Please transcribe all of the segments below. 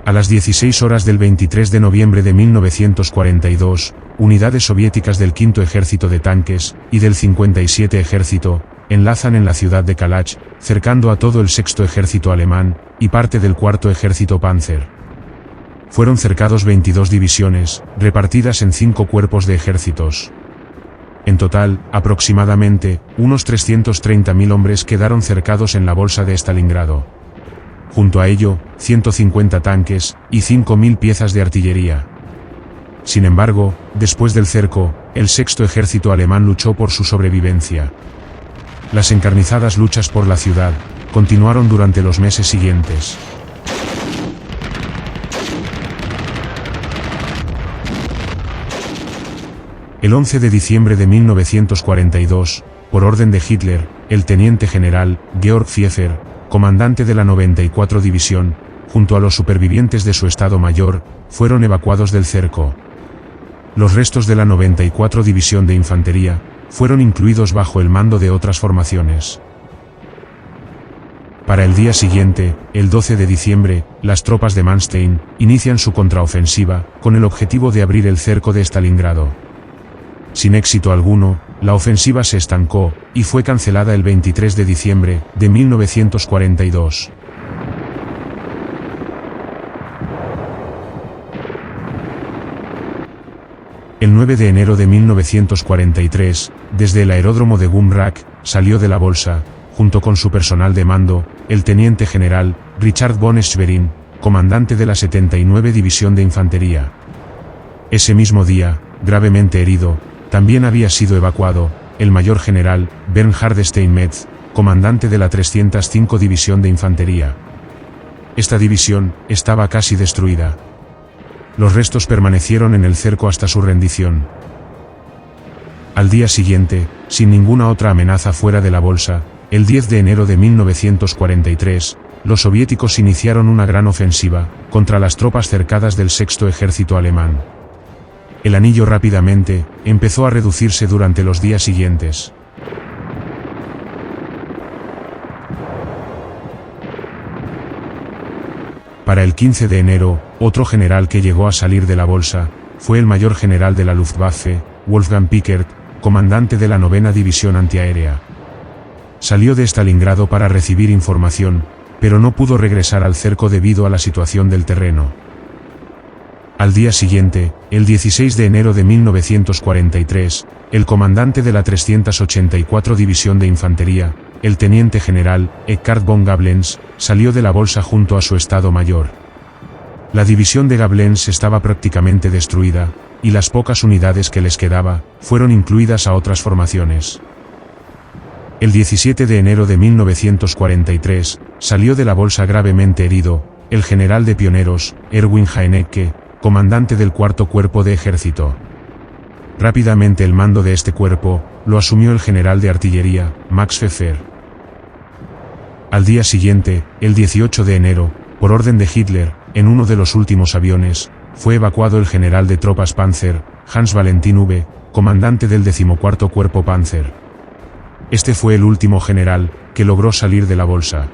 A las 16 horas del 23 de noviembre de 1942, unidades soviéticas del 5º Ejército de Tanques y del 57 Ejército enlazan en la ciudad de Kalach, cercando a todo el 6º Ejército alemán y parte del 4º Ejército Panzer. Fueron cercados 22 divisiones, repartidas en 5 cuerpos de ejércitos. En total, aproximadamente, unos 330.000 hombres quedaron cercados en la bolsa de Stalingrado. Junto a ello, 150 tanques y 5.000 piezas de artillería. Sin embargo, después del cerco, el 6º Ejército alemán luchó por su sobrevivencia. Las encarnizadas luchas por la ciudad continuaron durante los meses siguientes. El 11 de diciembre de 1942, por orden de Hitler, el teniente general Georg Pfeffer, comandante de la 94 División, junto a los supervivientes de su Estado Mayor, fueron evacuados del cerco. Los restos de la 94 División de Infantería fueron incluidos bajo el mando de otras formaciones. Para el día siguiente, el 12 de diciembre, las tropas de Manstein inician su contraofensiva, con el objetivo de abrir el cerco de Stalingrado. Sin éxito alguno, la ofensiva se estancó, y fue cancelada el 23 de diciembre de 1942. El 9 de enero de 1943, desde el aeródromo de Gumrak, salió de la bolsa, junto con su personal de mando, el teniente general Richard von Schwerin, comandante de la 79 División de Infantería. Ese mismo día, gravemente herido, también había sido evacuado el mayor general Bernhard Steinmetz, comandante de la 305 División de Infantería. Esta división estaba casi destruida. Los restos permanecieron en el cerco hasta su rendición. Al día siguiente, sin ninguna otra amenaza fuera de la bolsa, el 10 de enero de 1943, los soviéticos iniciaron una gran ofensiva contra las tropas cercadas del 6º Ejército alemán. El anillo rápidamente empezó a reducirse durante los días siguientes. Para el 15 de enero, otro general que llegó a salir de la bolsa fue el mayor general de la Luftwaffe, Wolfgang Pickert, comandante de la 9ª División Antiaérea. Salió de Stalingrado para recibir información, pero no pudo regresar al cerco debido a la situación del terreno. Al día siguiente, el 16 de enero de 1943, el comandante de la 384 División de Infantería, el teniente general Eckhard von Gablenz, salió de la bolsa junto a su Estado Mayor. La división de Gablenz estaba prácticamente destruida, y las pocas unidades que les quedaba fueron incluidas a otras formaciones. El 17 de enero de 1943, salió de la bolsa gravemente herido, el general de pioneros, Erwin Jaenecke, comandante del 4º Cuerpo de Ejército. Rápidamente el mando de este cuerpo lo asumió el general de artillería, Max Pfeffer. Al día siguiente, el 18 de enero, por orden de Hitler, en uno de los últimos aviones, fue evacuado el general de tropas Panzer, Hans Valentin V, comandante del 14º Cuerpo Panzer. Este fue el último general que logró salir de la bolsa.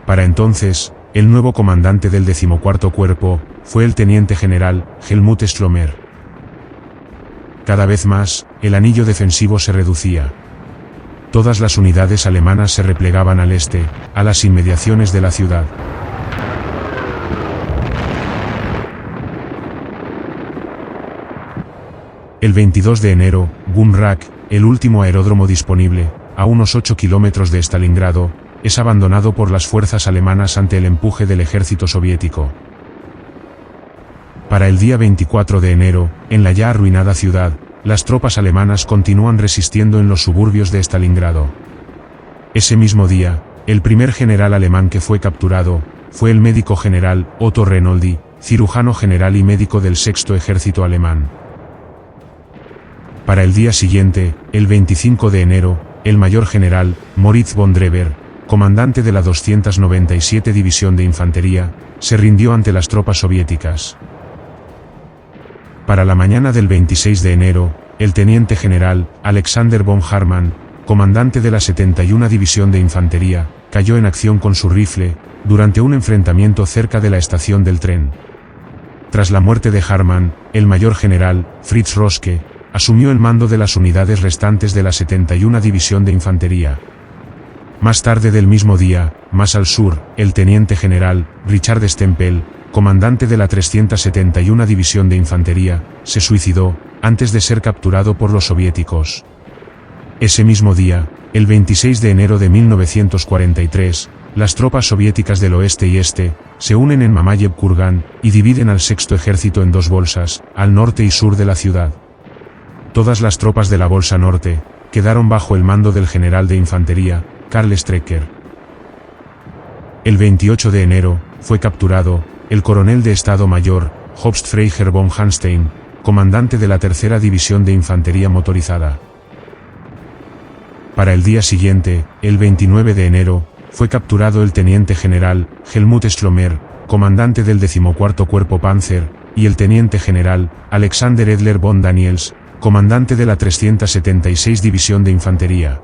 Para entonces, el nuevo comandante del 14º Cuerpo fue el teniente general Helmut Schlomer. Cada vez más, el anillo defensivo se reducía. Todas las unidades alemanas se replegaban al este, a las inmediaciones de la ciudad. El 22 de enero, Gumrak, el último aeródromo disponible, a unos 8 kilómetros de Stalingrado, es abandonado por las fuerzas alemanas ante el empuje del ejército soviético. Para el día 24 de enero, en la ya arruinada ciudad, las tropas alemanas continúan resistiendo en los suburbios de Stalingrado. Ese mismo día, el primer general alemán que fue capturado fue el médico general Otto Renoldi, cirujano general y médico del 6º Ejército alemán. Para el día siguiente, el 25 de enero, el mayor general Moritz von Drever, comandante de la 297 División de Infantería, se rindió ante las tropas soviéticas. Para la mañana del 26 de enero, el teniente general Alexander von Harman, comandante de la 71 División de Infantería, cayó en acción con su rifle, durante un enfrentamiento cerca de la estación del tren. Tras la muerte de Harman, el mayor general, Fritz Roske, asumió el mando de las unidades restantes de la 71 División de Infantería. Más tarde del mismo día, más al sur, el teniente general, Richard Stempel, comandante de la 371 División de Infantería, se suicidó, antes de ser capturado por los soviéticos. Ese mismo día, el 26 de enero de 1943, las tropas soviéticas del oeste y este, se unen en Mamayev-Kurgan, y dividen al sexto ejército en dos bolsas, al norte y sur de la ciudad. Todas las tropas de la bolsa norte, quedaron bajo el mando del general de infantería, Karl Strecker. El 28 de enero, fue capturado, el coronel de Estado Mayor, Horst Freiherr von Hanstein, comandante de la tercera división de infantería motorizada. Para el día siguiente, el 29 de enero, fue capturado el teniente general, Helmut Schlomer, comandante del 14º Cuerpo Panzer, y el teniente general, Alexander Edler von Daniels, comandante de la 376 División de Infantería.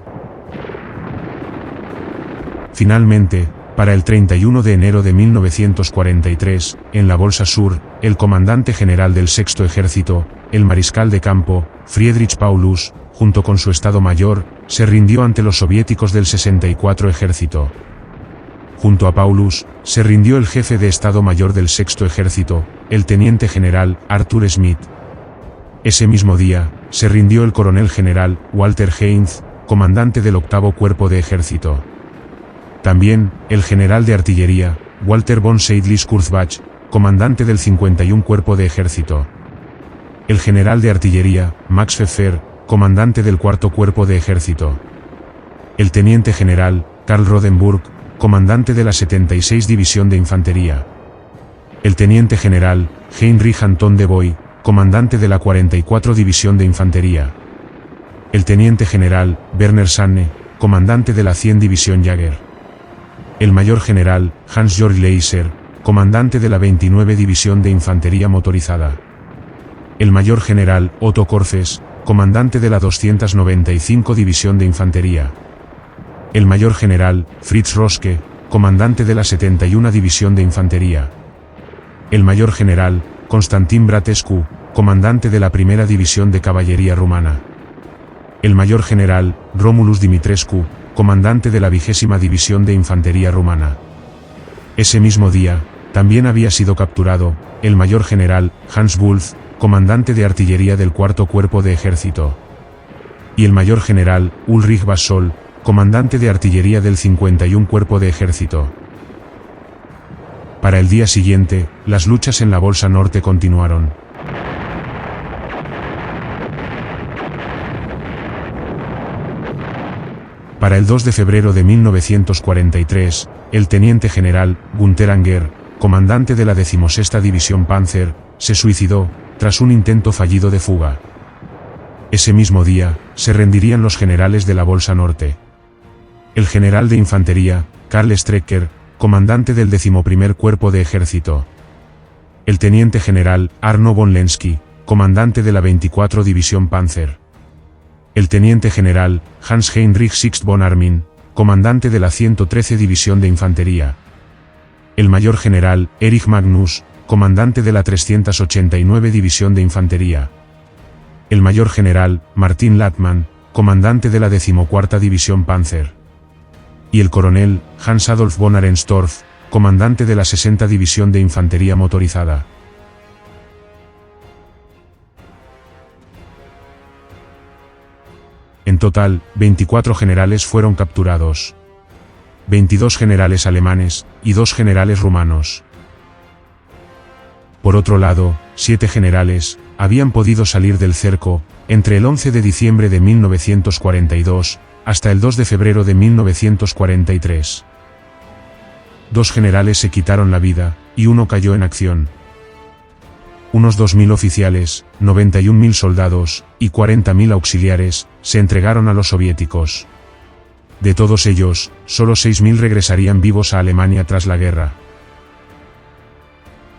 Finalmente, para el 31 de enero de 1943, en la Bolsa Sur, el comandante general del Sexto Ejército, el mariscal de campo, Friedrich Paulus, junto con su Estado Mayor, se rindió ante los soviéticos del 64 Ejército. Junto a Paulus, se rindió el jefe de Estado Mayor del Sexto Ejército, el teniente general, Arthur Schmidt. Ese mismo día, se rindió el coronel general, Walter Heinz, comandante del Octavo Cuerpo de Ejército. También, el general de artillería, Walter von Seydlitz-Kurzbach, comandante del 51 Cuerpo de Ejército. El general de artillería, Max Pfeffer, comandante del Cuarto Cuerpo de Ejército. El teniente general, Karl Rodenburg, comandante de la 76 División de Infantería. El teniente general, Heinrich Anton de Boy, comandante de la 44 División de Infantería. El teniente general, Werner Sanne, comandante de la 100 División Jäger. El mayor general, Hans-Georg Leiser, comandante de la 29 División de Infantería Motorizada. El mayor general, Otto Korfes, comandante de la 295 División de Infantería. El mayor general, Fritz Roske, comandante de la 71 División de Infantería. El mayor general, Konstantin Bratescu, comandante de la 1ª División de Caballería Rumana. El mayor general, Romulus Dimitrescu, comandante de la 20ª División de Infantería Rumana. Ese mismo día, también había sido capturado, el mayor general, Hans Wulff, comandante de artillería del Cuarto Cuerpo de Ejército. Y el mayor general, Ulrich Bassol, comandante de artillería del 51 Cuerpo de Ejército. Para el día siguiente, las luchas en la Bolsa Norte continuaron. Para el 2 de febrero de 1943, el teniente general, Günther Anger, comandante de la 16ª División Panzer, se suicidó, tras un intento fallido de fuga. Ese mismo día, se rendirían los generales de la Bolsa Norte. El general de infantería, Karl Strecker, comandante del 11º Cuerpo de Ejército. El teniente general, Arno von Lenski, comandante de la 24 División Panzer. El teniente general, Hans-Heinrich Sixt von Armin, comandante de la 113 División de Infantería. El mayor general, Erich Magnus, comandante de la 389 División de Infantería. El mayor general, Martin Lattmann, comandante de la 14ª División Panzer. Y el coronel, Hans Adolf von Arenstorff, comandante de la 60 División de Infantería Motorizada. En total, 24 generales fueron capturados. 22 generales alemanes, y 2 generales rumanos. Por otro lado, 7 generales, habían podido salir del cerco, entre el 11 de diciembre de 1942, hasta el 2 de febrero de 1943. 2 generales se quitaron la vida, y uno cayó en acción. Unos 2.000 oficiales, 91.000 soldados, y 40.000 auxiliares, se entregaron a los soviéticos. De todos ellos, solo 6.000 regresarían vivos a Alemania tras la guerra.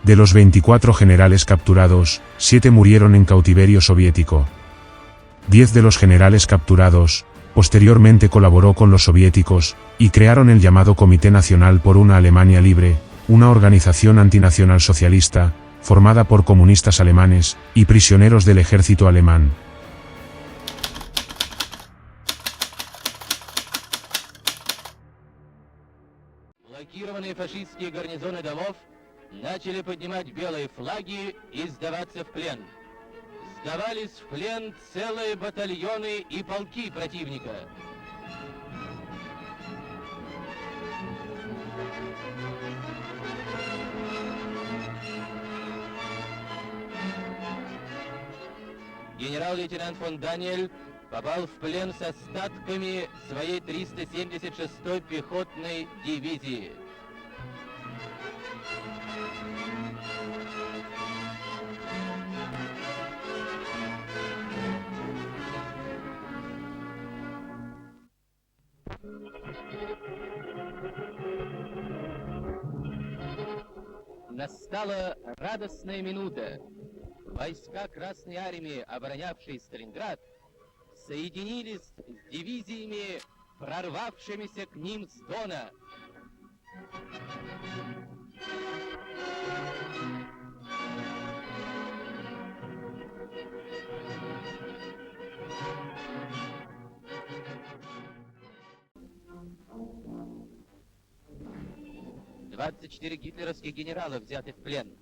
De los 24 generales capturados, 7 murieron en cautiverio soviético. 10 de los generales capturados, Posteriormente colaboró con los soviéticos, y crearon el llamado Comité Nacional por una Alemania Libre, una organización antinacional socialista, formada por comunistas alemanes, y prisioneros del ejército alemán. Блокированные фашистские гарнизоны домов начали поднимать белые флаги и сдаваться в плен. Сдавались в плен целые батальоны и полки противника. Генерал-лейтенант фон Даниэль попал в плен с остатками своей 376-й пехотной дивизии. Настала радостная минута. Войска Красной Армии, оборонявшие Сталинград, соединились с дивизиями, прорвавшимися к ним с Дона. Двадцать 4 гитлеровских генерала взяты в плен.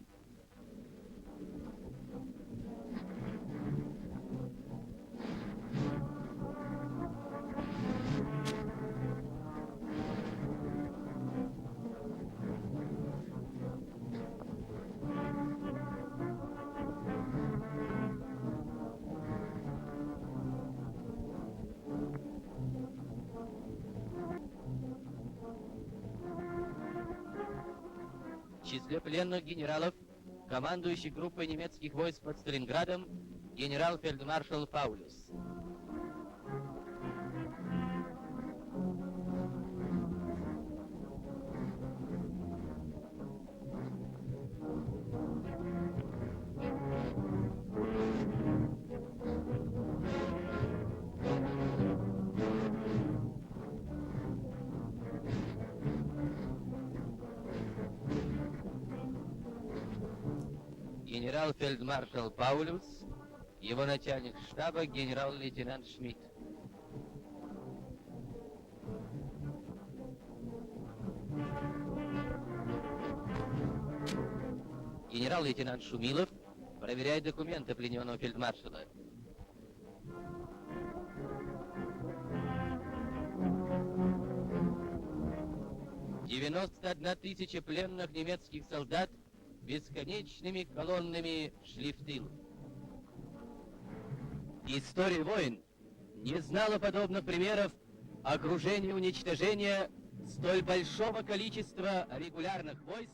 В числе пленных генералов, командующий группой немецких войск под Сталинградом, генерал-фельдмаршал Паулюс. Генерал-фельдмаршал Паулюс, его начальник штаба генерал-лейтенант Шмидт. Генерал-лейтенант Шумилов проверяет документы плененного фельдмаршала. «91 тысяча пленных немецких солдат бесконечными колоннами шли в тыл. История войн не знала подобных примеров окружения и уничтожения столь большого количества регулярных войск